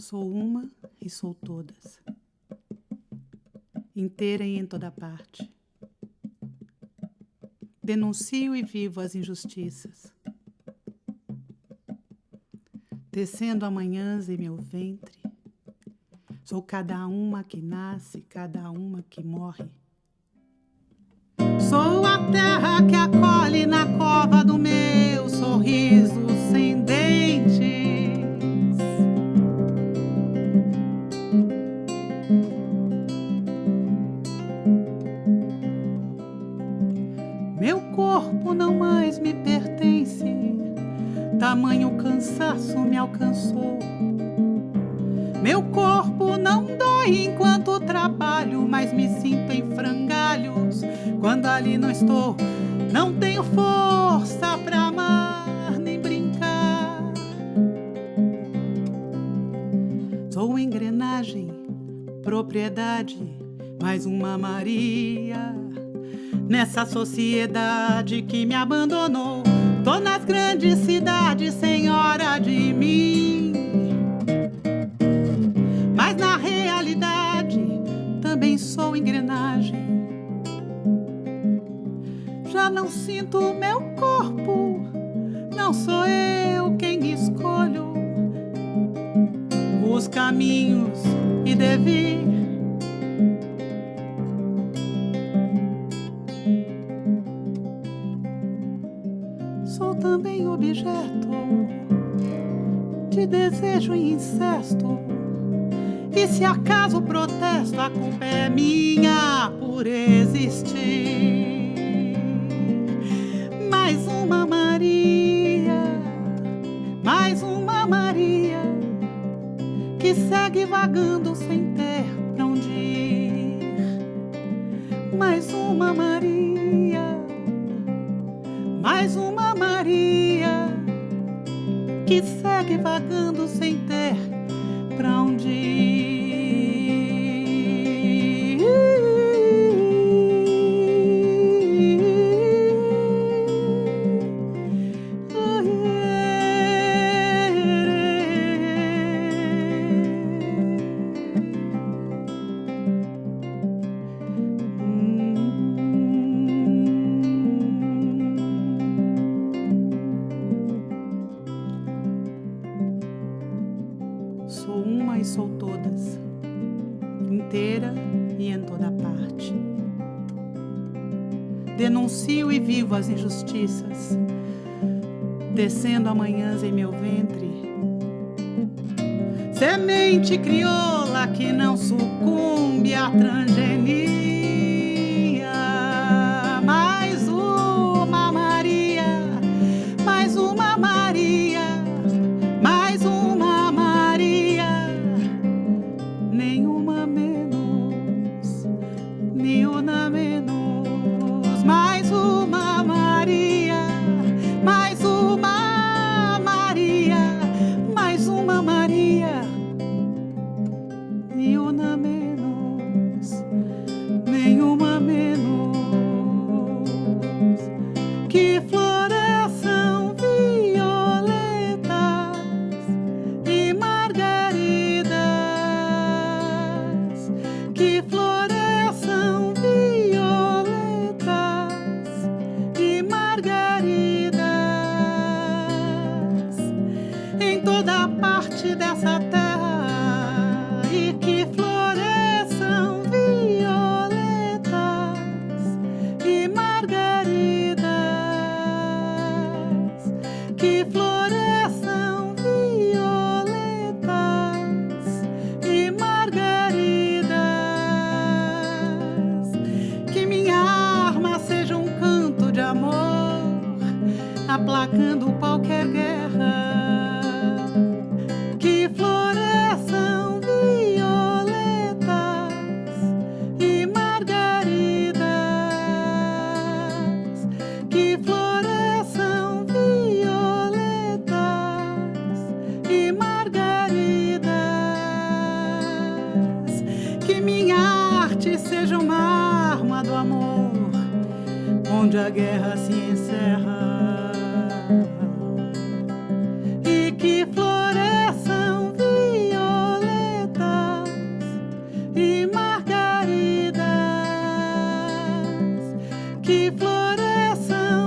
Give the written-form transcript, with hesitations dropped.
Sou uma e sou todas, inteira e em toda parte. Denuncio e vivo as injustiças, tecendo amanhãs em meu ventre. Sou cada uma que nasce, cada uma que morre. Sou a terra que acolhe na cova do meu sorriso sem dentes. Meu corpo não mais me pertence, tamanho cansaço me alcançou. Meu corpo não dói enquanto trabalho, mas me sinto em frangalhos quando ali não estou. Não tenho força pra amar nem brincar. Sou engrenagem, propriedade, mais uma Maria nessa sociedade que me abandonou. Tô nas grandes cidades, senhora de mim, mas na realidade também sou engrenagem. Já não sinto meu corpo, não sou eu quem escolho os caminhos e devir. Sou também objeto de desejo e incesto. E se acaso protesto, a culpa é minha por existir. Mais uma Maria, mais uma Maria, que segue vagando sem ter pra onde ir. Mais uma Maria, mais uma Maria, que segue vagando sem ter pra onde ir. Sou uma e sou todas, inteira e em toda parte. Denuncio e vivo as injustiças, descendo amanhãs em meu ventre. Semente crioula que não sucumbe à transgenia. Mais uma Maria, mais uma Maria, mais uma Maria, nenhuma menos, nenhuma menos. Mais uma Maria, mais uma Maria, mais uma Maria, nenhuma menos, nenhuma menos. Que floresçam violetas e margaridas, que floresçam violetas e margaridas em toda parte dessa terra, e que floresçam violetas e margaridas, que floresçam violetas e margaridas. Que minha arma seja um canto de amor, aplacando qualquer guerra. Que floresçam violetas e margaridas, que floresçam violetas e margaridas. Que minha arte seja uma arma do amor, onde a guerra se encerra. E que floresçam violetas floresçam